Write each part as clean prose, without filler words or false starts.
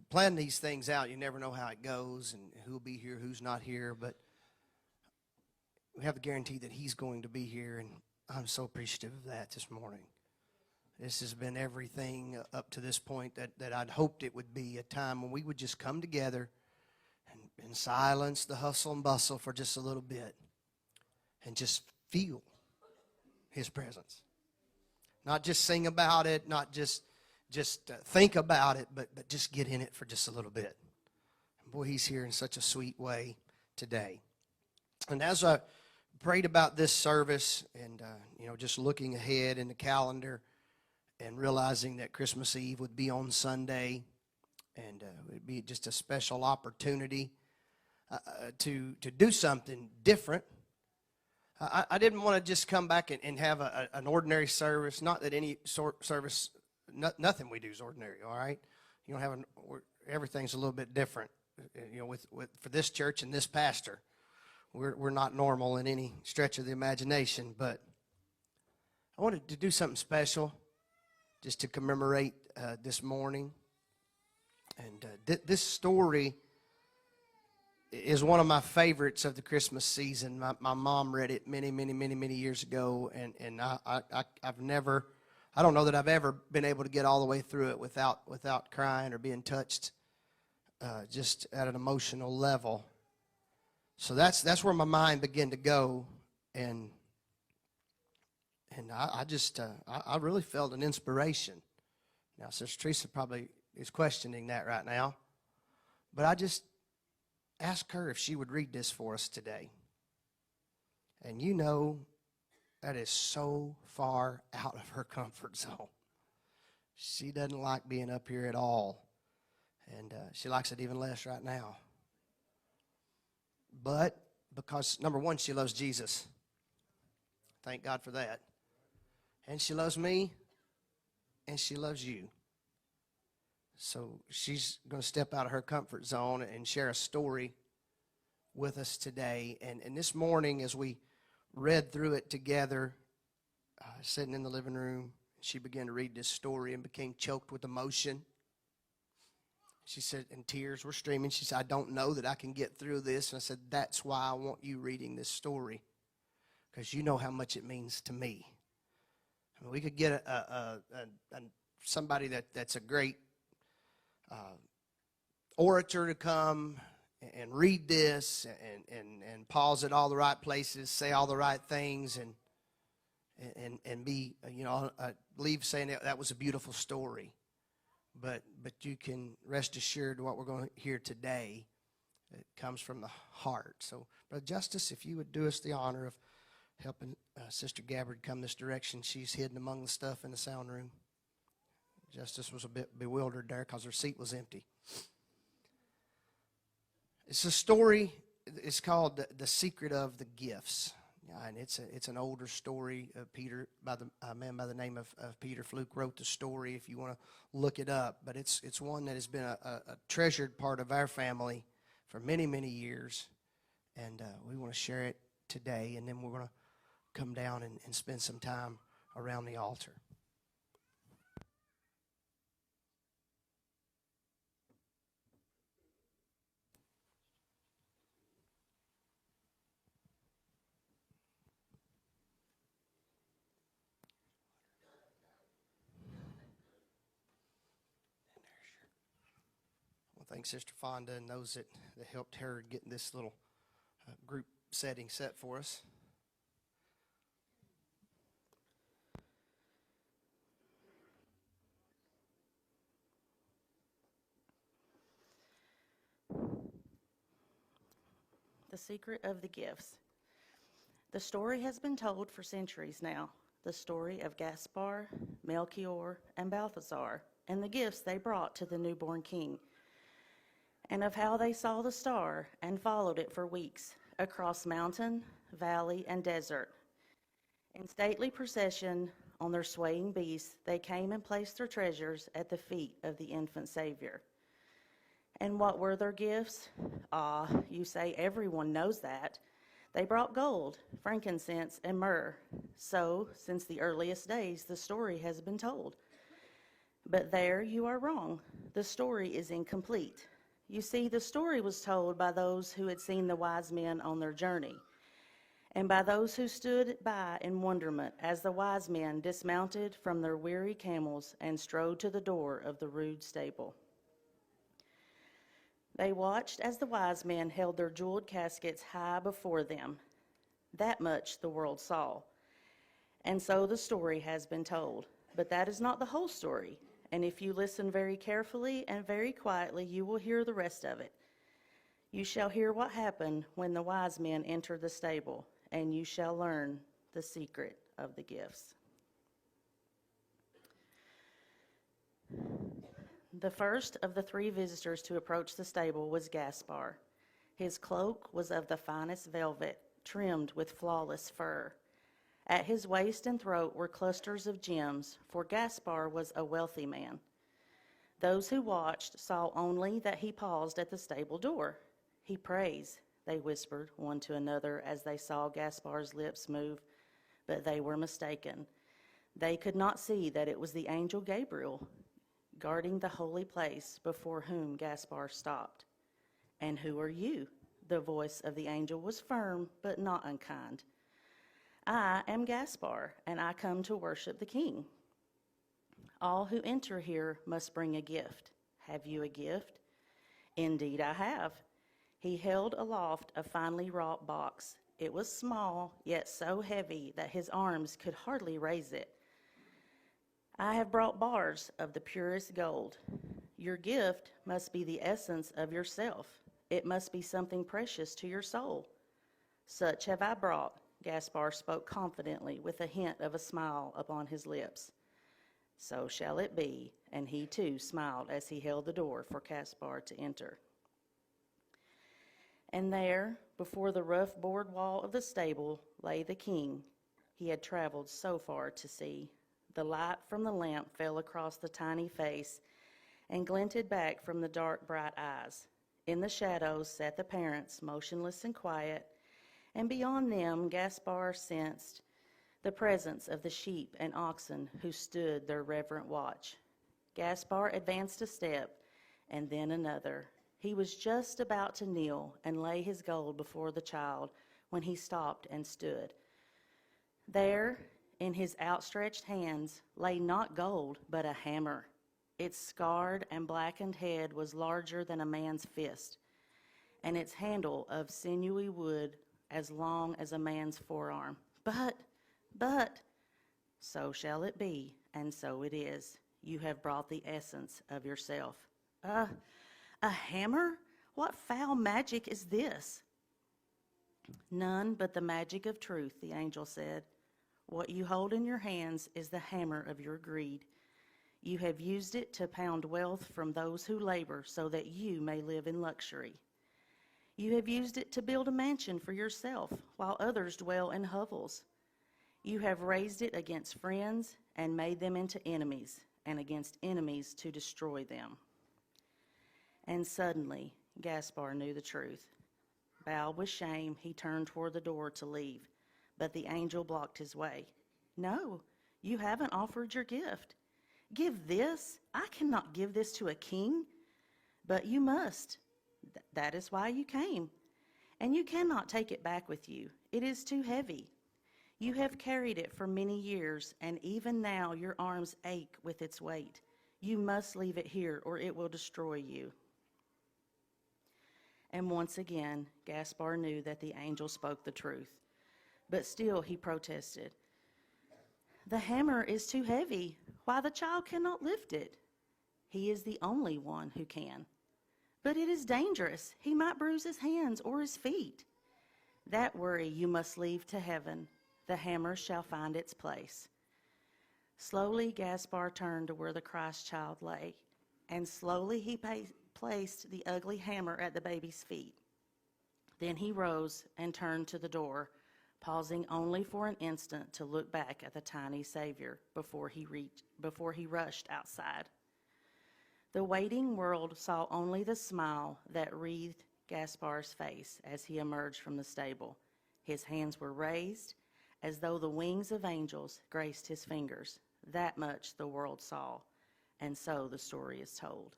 plan these things out. You never know how it goes and who'll be here, who's not here. But we have the guarantee that he's going to be here, and I'm so appreciative of that this morning. This has been everything up to this point that I'd hoped it would be, a time when we would just come together and silence the hustle and bustle for just a little bit and just feel his presence. Not just sing about it, not just think about it, but just get in it for just a little bit. And boy, he's here in such a sweet way today. And as I prayed about this service and, just looking ahead in the calendar and realizing that Christmas Eve would be on Sunday and it would be just a special opportunity to do something different. I didn't want to just come back and have an ordinary service. Not that any service, nothing we do is ordinary, all right? You don't have everything's a little bit different, with for this church and this pastor. We're not normal in any stretch of the imagination, but I wanted to do something special just to commemorate this morning. And this story is one of my favorites of the Christmas season. My mom read it many years ago, and I've never, I don't know that I've ever been able to get all the way through it without crying or being touched just at an emotional level. So that's where my mind began to go, and I really felt an inspiration. Now, Sister Teresa probably is questioning that right now, but I just asked her if she would read this for us today. And that is so far out of her comfort zone. She doesn't like being up here at all, and she likes it even less right now. But because, number one, she loves Jesus. Thank God for that. And she loves me, and she loves you. So she's going to step out of her comfort zone and share a story with us today. And this morning, as we read through it together, sitting in the living room, she began to read this story and became choked with emotion. She said, and tears were streaming. She said, I don't know that I can get through this. And I said, that's why I want you reading this story, because you know how much it means to me. I mean, we could get somebody that's a great orator to come and read this and pause at all the right places, say all the right things, and be, leave saying that was a beautiful story. But you can rest assured what we're going to hear today, it comes from the heart. So, Brother Justice, if you would do us the honor of helping Sister Gabbard come this direction. She's hidden among the stuff in the sound room. Justice was a bit bewildered there because her seat was empty. It's a story. It's called The Secret of the Gifts. And it's an older story. A man by the name of Peter Fluke wrote the story, if you want to look it up. But it's one that has been a treasured part of our family for many years. And we want to share it today. And then we're going to come down and spend some time around the altar. Thank Sister Fonda and those that helped her get this little group setting set for us. The Secret of the Gifts. The story has been told for centuries now. The story of Gaspar, Melchior, and Balthazar, and the gifts they brought to the newborn king, and of how they saw the star and followed it for weeks across mountain, valley, and desert. In stately procession on their swaying beasts, they came and placed their treasures at the feet of the infant Savior. And what were their gifts? Ah, you say everyone knows that. They brought gold, frankincense, and myrrh. So, since the earliest days, the story has been told. But there you are wrong. The story is incomplete. You see, the story was told by those who had seen the wise men on their journey, and by those who stood by in wonderment as the wise men dismounted from their weary camels and strode to the door of the rude stable. They watched as the wise men held their jeweled caskets high before them. That much the world saw. And so the story has been told. But that is not the whole story. And if you listen very carefully and very quietly, you will hear the rest of it. You shall hear what happened when the wise men entered the stable, and you shall learn the secret of the gifts. The first of the 3 visitors to approach the stable was Gaspard. His cloak was of the finest velvet, trimmed with flawless fur. At his waist and throat were clusters of gems, for Gaspard was a wealthy man. Those who watched saw only that he paused at the stable door. "He prays," they whispered one to another as they saw Gaspard's lips move, but they were mistaken. They could not see that it was the angel Gabriel, guarding the holy place before whom Gaspard stopped. "And who are you?" The voice of the angel was firm, but not unkind. "I am Gaspard, and I come to worship the king. All who enter here must bring a gift. Have you a gift?" "Indeed I have." He held aloft a finely wrought box. It was small, yet so heavy that his arms could hardly raise it. "I have brought bars of the purest gold. Your gift must be the essence of yourself. It must be something precious to your soul." "Such have I brought." Gaspard spoke confidently, with a hint of a smile upon his lips. "So shall it be," and he too smiled as he held the door for Gaspard to enter. And there, before the rough board wall of the stable, lay the king he had traveled so far to see. The light from the lamp fell across the tiny face and glinted back from the dark, bright eyes. In the shadows sat the parents, motionless and quiet, and beyond them Gaspard sensed the presence of the sheep and oxen who stood their reverent watch. Gaspard advanced a step, and then another. He was just about to kneel and lay his gold before the child when he stopped and stood. There, in his outstretched hands, lay not gold, but a hammer. Its scarred and blackened head was larger than a man's fist, and its handle of sinewy wood as long as a man's forearm. But, so shall it be, and so it is. You have brought the essence of yourself." A hammer? What foul magic is this?" "None but the magic of truth," the angel said. "What you hold in your hands is the hammer of your greed. You have used it to pound wealth from those who labor so that you may live in luxury. You have used it to build a mansion for yourself while others dwell in hovels. You have raised it against friends and made them into enemies, and against enemies to destroy them." And suddenly, Gaspard knew the truth. Bowed with shame, he turned toward the door to leave, but the angel blocked his way. "No, you haven't offered your gift. Give this? I cannot give this to a king. But you must. That is why you came. And you cannot take it back with you. It is too heavy. You have carried it for many years, and even now your arms ache with its weight. You must leave it here, or it will destroy you." And once again, Gaspard knew that the angel spoke the truth. But still he protested. "The hammer is too heavy. Why, the child cannot lift it." "He is the only one who can." "But it is dangerous. He might bruise his hands or his feet." "That worry you must leave to heaven. The hammer shall find its place." Slowly Gaspard turned to where the Christ child lay, and slowly he placed the ugly hammer at the baby's feet. Then he rose and turned to the door, pausing only for an instant to look back at the tiny Savior before he rushed outside. The waiting world saw only the smile that wreathed Gaspard's face as he emerged from the stable. His hands were raised, as though the wings of angels graced his fingers. That much the world saw. And so the story is told.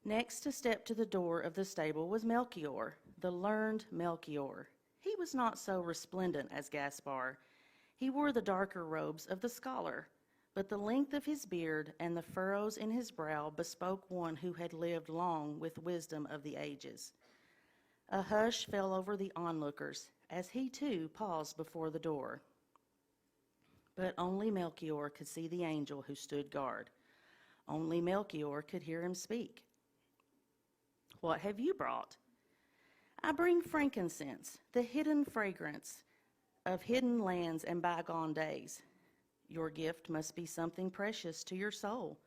Next to step to the door of the stable was Melchior, the learned Melchior. He was not so resplendent as Gaspar. He wore the darker robes of the scholar, but the length of his beard and the furrows in his brow bespoke one who had lived long with wisdom of the ages. A hush fell over the onlookers as he too paused before the door. But only Melchior could see the angel who stood guard. Only Melchior could hear him speak. "What have you brought?" "I bring frankincense, the hidden fragrance of hidden lands and bygone days." "Your gift must be something precious to your soul."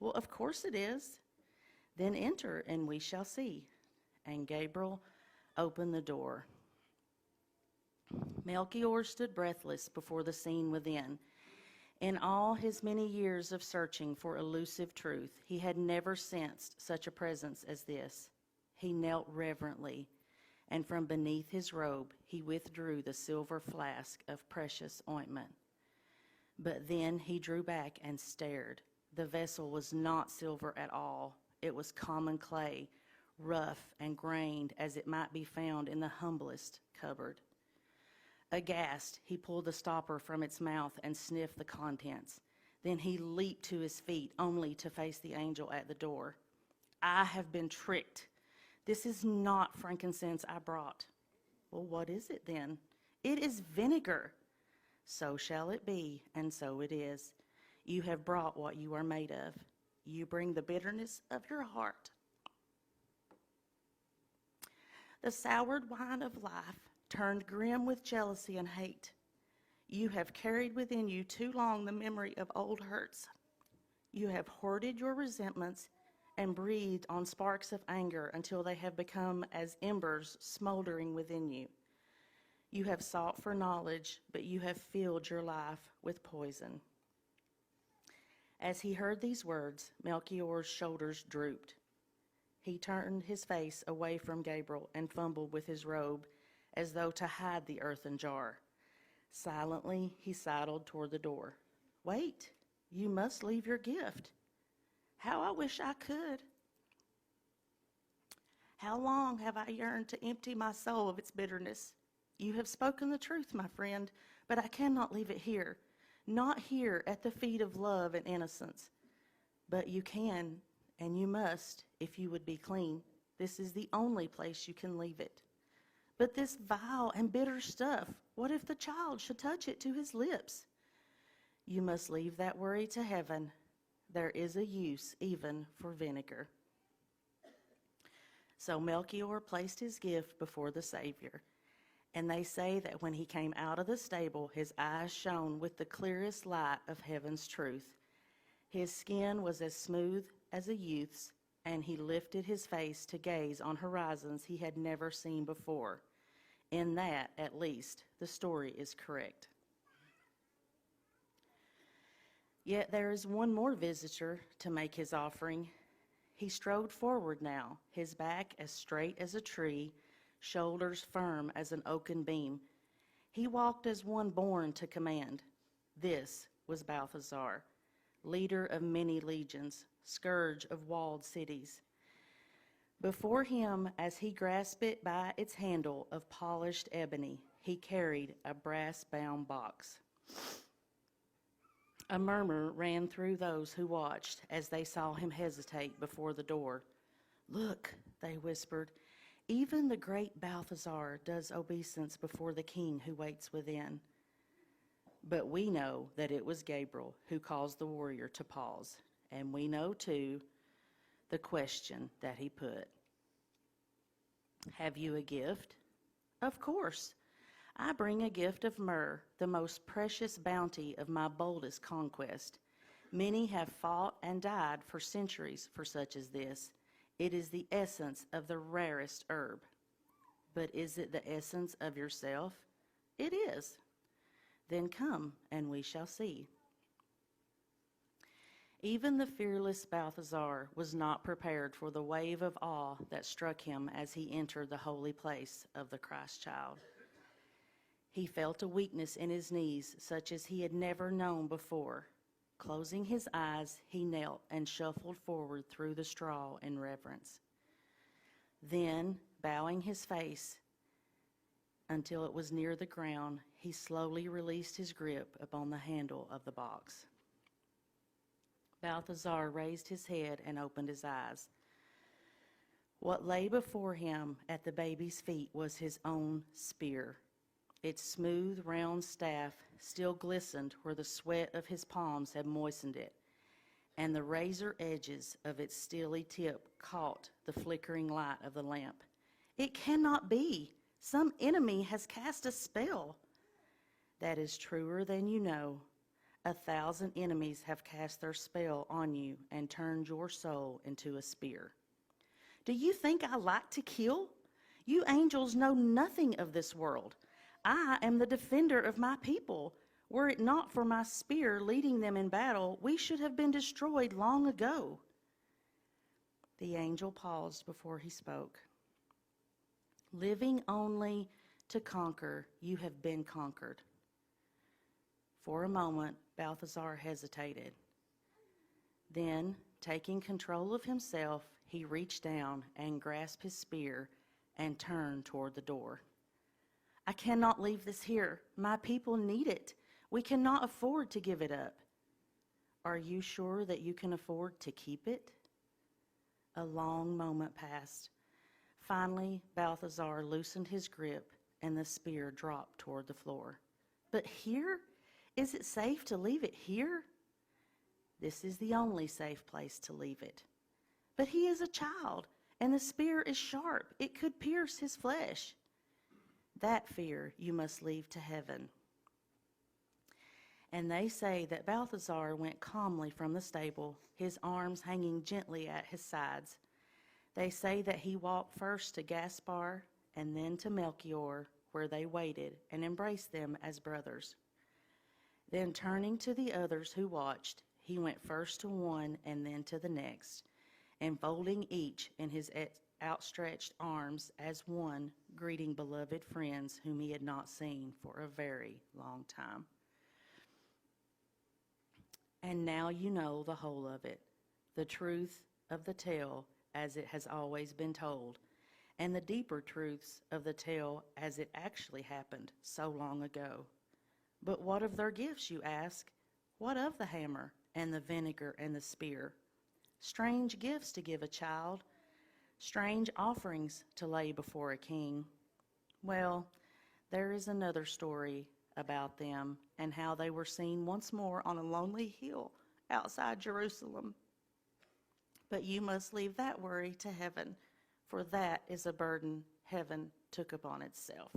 "Well, of course it is." "Then enter and we shall see." And Gabriel opened the door. Melchior stood breathless before the scene within. In all his many years of searching for elusive truth, he had never sensed such a presence as this. He knelt reverently, and from beneath his robe he withdrew the silver flask of precious ointment. But then he drew back and stared. The vessel was not silver at all. It was common clay, rough and grained as it might be found in the humblest cupboard. Aghast, he pulled the stopper from its mouth and sniffed the contents. Then he leaped to his feet, only to face the angel at the door. "I have been tricked. This is not frankincense I brought." "Well, what is it then?" "It is vinegar." "So shall it be, and so it is. You have brought what you are made of. You bring the bitterness of your heart. The soured wine of life, turned grim with jealousy and hate. You have carried within you too long the memory of old hurts. You have hoarded your resentments and breathed on sparks of anger until they have become as embers smoldering within you. You have sought for knowledge, but you have filled your life with poison." As he heard these words, Melchior's shoulders drooped. He turned his face away from Gabriel and fumbled with his robe as though to hide the earthen jar. Silently, he sidled toward the door. "Wait, you must leave your gift." "How I wish I could. How long have I yearned to empty my soul of its bitterness? You have spoken the truth, my friend, but I cannot leave it here. Not here at the feet of love and innocence. But you can, and you must, if you would be clean. This is the only place you can leave it. But this vile and bitter stuff, what if the child should touch it to his lips? You must leave that worry to heaven. There is a use even for vinegar." So Melchior placed his gift before the Savior, and they say that when he came out of the stable, his eyes shone with the clearest light of heaven's truth. His skin was as smooth as a youth's, and he lifted his face to gaze on horizons he had never seen before. In that, at least, the story is correct. Yet there is one more visitor to make his offering. He strode forward now, his back as straight as a tree, shoulders firm as an oaken beam. He walked as one born to command. This was Balthazar, leader of many legions, scourge of walled cities. Before him, as he grasped it by its handle of polished ebony, he carried a brass-bound box. A murmur ran through those who watched as they saw him hesitate before the door. "Look," they whispered, "even the great Balthazar does obeisance before the king who waits within." But we know that it was Gabriel who caused the warrior to pause, and we know, too, the question that he put. "Have you a gift?" "Of course. I bring a gift of myrrh, the most precious bounty of my boldest conquest. Many have fought and died for centuries for such as this. It is the essence of the rarest herb." "But is it the essence of yourself?" "It is." "Then come, and we shall see." Even the fearless Balthazar was not prepared for the wave of awe that struck him as he entered the holy place of the Christ child. He felt a weakness in his knees such as he had never known before. Closing his eyes, he knelt and shuffled forward through the straw in reverence. Then, bowing his face until it was near the ground, he slowly released his grip upon the handle of the box. Balthazar raised his head and opened his eyes. What lay before him at the baby's feet was his own spear. Its smooth, round staff still glistened where the sweat of his palms had moistened it, and the razor edges of its steely tip caught the flickering light of the lamp. It cannot be. Some enemy has cast a spell. That is truer than you know. 1,000 enemies have cast their spell on you and turned your soul into a spear. Do you think I like to kill? You angels know nothing of this world. I am the defender of my people. Were it not for my spear leading them in battle, we should have been destroyed long ago. The angel paused before he spoke. Living only to conquer, you have been conquered. For a moment, Balthazar hesitated. Then, taking control of himself, he reached down and grasped his spear and turned toward the door. I cannot leave this here. My people need it. We cannot afford to give it up. Are you sure that you can afford to keep it? A long moment passed. Finally, Balthazar loosened his grip and the spear dropped toward the floor. But here? Is it safe to leave it here? This is the only safe place to leave it. But he is a child, and the spear is sharp. It could pierce his flesh. That fear you must leave to heaven. And they say that Balthazar went calmly from the stable, his arms hanging gently at his sides. They say that he walked first to Gaspar and then to Melchior, where they waited and embraced them as brothers. Then turning to the others who watched, he went first to one and then to the next, enfolding each in his outstretched arms as one, greeting beloved friends whom he had not seen for a very long time. And now you know the whole of it, the truth of the tale as it has always been told, and the deeper truths of the tale as it actually happened so long ago. But what of their gifts, you ask? What of the hammer and the vinegar and the spear? Strange gifts to give a child, strange offerings to lay before a king. Well, there is another story about them and how they were seen once more on a lonely hill outside Jerusalem. But you must leave that worry to heaven, for that is a burden heaven took upon itself.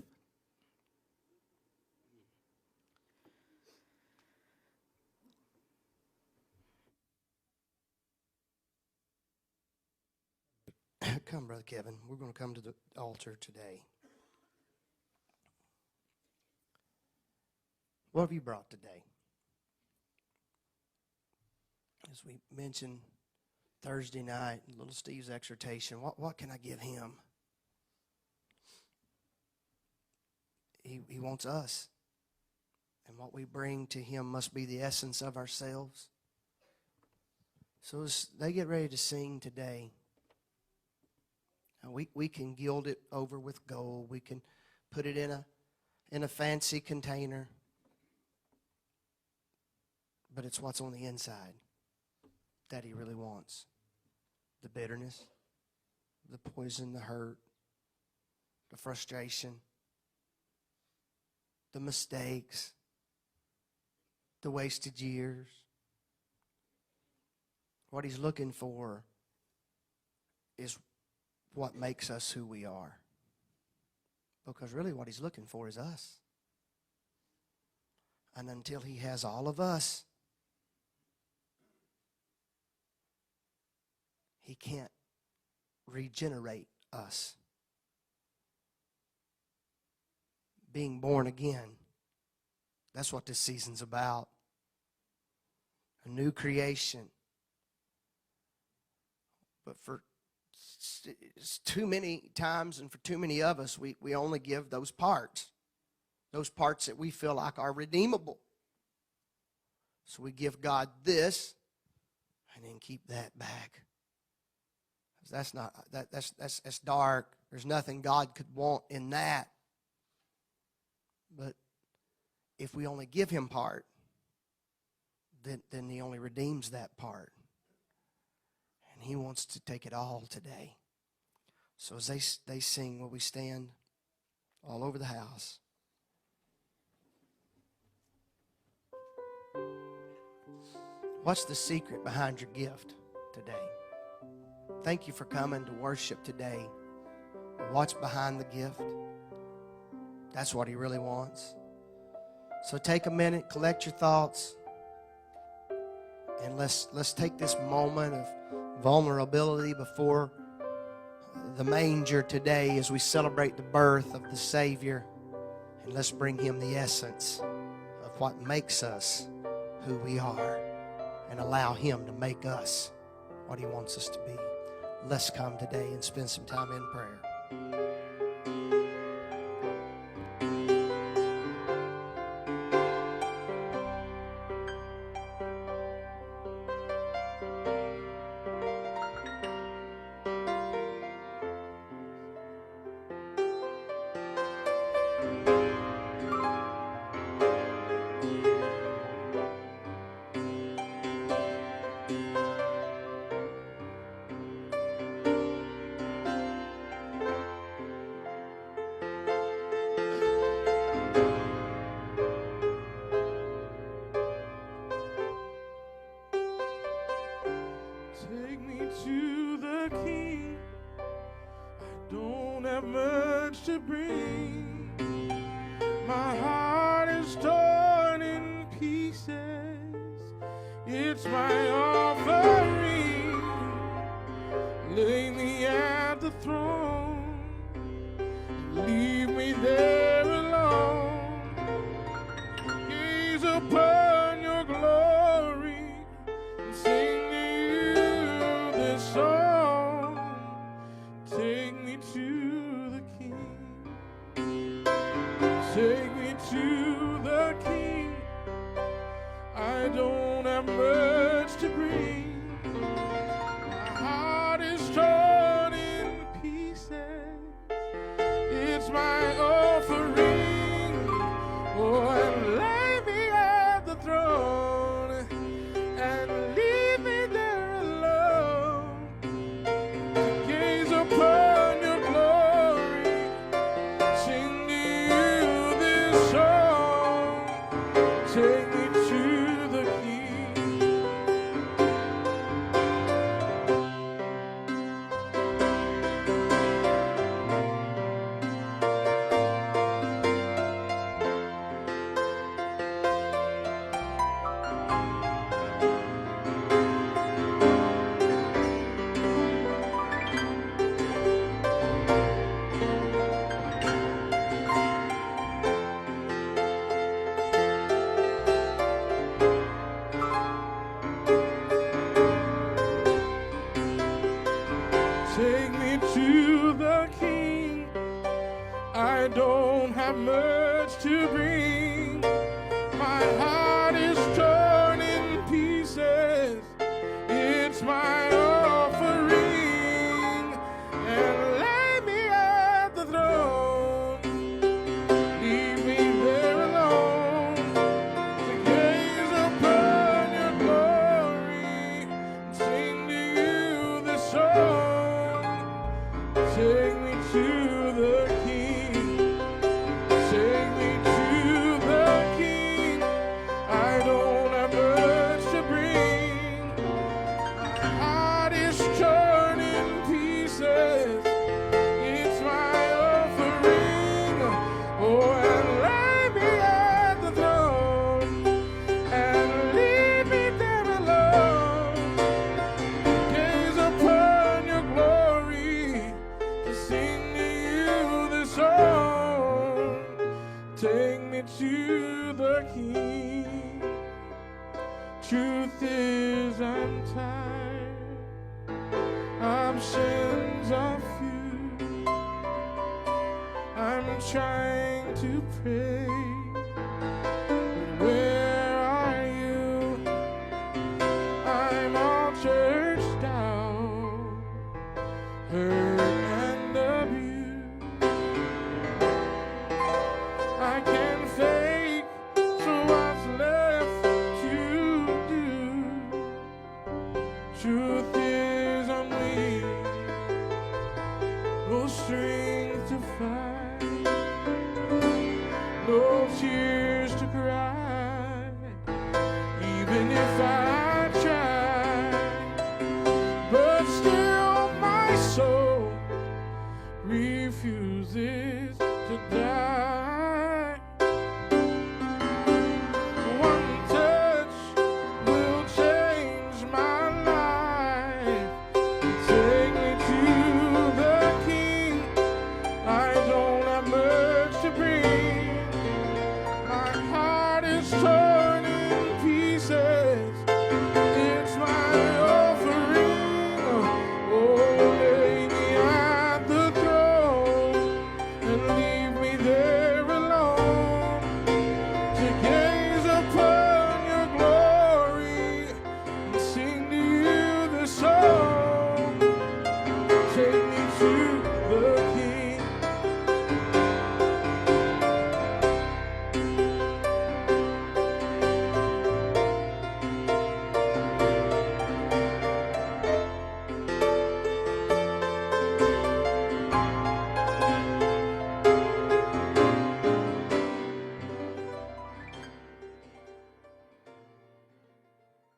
Come, Brother Kevin. We're going to come to the altar today. What have you brought today? As we mentioned Thursday night, little Steve's exhortation, what can I give him? He wants us. And what we bring to him must be the essence of ourselves. So as they get ready to sing today, we can gild it over with gold. We can put it in a fancy container. But it's what's on the inside that he really wants. The bitterness, the poison, the hurt, the frustration, the mistakes, the wasted years. What he's looking for is what makes us who we are. Because really what he's looking for is us. And until he has all of us, he can't regenerate us. Being born again, that's what this season's about. A new creation. But for too many times and for too many of us, we only give those parts that we feel like are redeemable. So we give God this and then keep that back. That's dark. There's nothing God could want in that. But if we only give him part, then he only redeems that part. And he wants to take it all today. So as they sing, will we stand all over the house? What's the secret behind your gift today? Thank you for coming to worship today. What's behind the gift? That's what he really wants. So take a minute, collect your thoughts, and let's take this moment of vulnerability before the manger today as we celebrate the birth of the Savior, and let's bring him the essence of what makes us who we are and allow him to make us what he wants us to be. Let's come today and spend some time in prayer. Take me to the King. I don't have much to bring. My heart is torn in pieces. It's my offering. Lay me at the throne. Leave me there alone. Gaze upon your glory and sing song. Take me to the King. Take me to the King. I don't have much to bring. My heart is torn in pieces. It's my offering. Oh, and lay me at the throne and leave me there alone. Upon your glory, sing to you this song. Take me to the King. Take me to the King. I don't have much to bring. My heart is torn in pieces. It's my offering. And lay me at the throne. Leave me there alone to gaze upon your glory and sing to you this song. Take me to the King. Take me to the King. I don't have much to bring. My heart is torn in pieces. It's my offering. Oh, and lay me at the throne and leave me there alone. Gaze upon your glory to sing to you this song. Take me to the King. Truth is I'm tired. Options are few. I'm trying to pray. But where are you? Her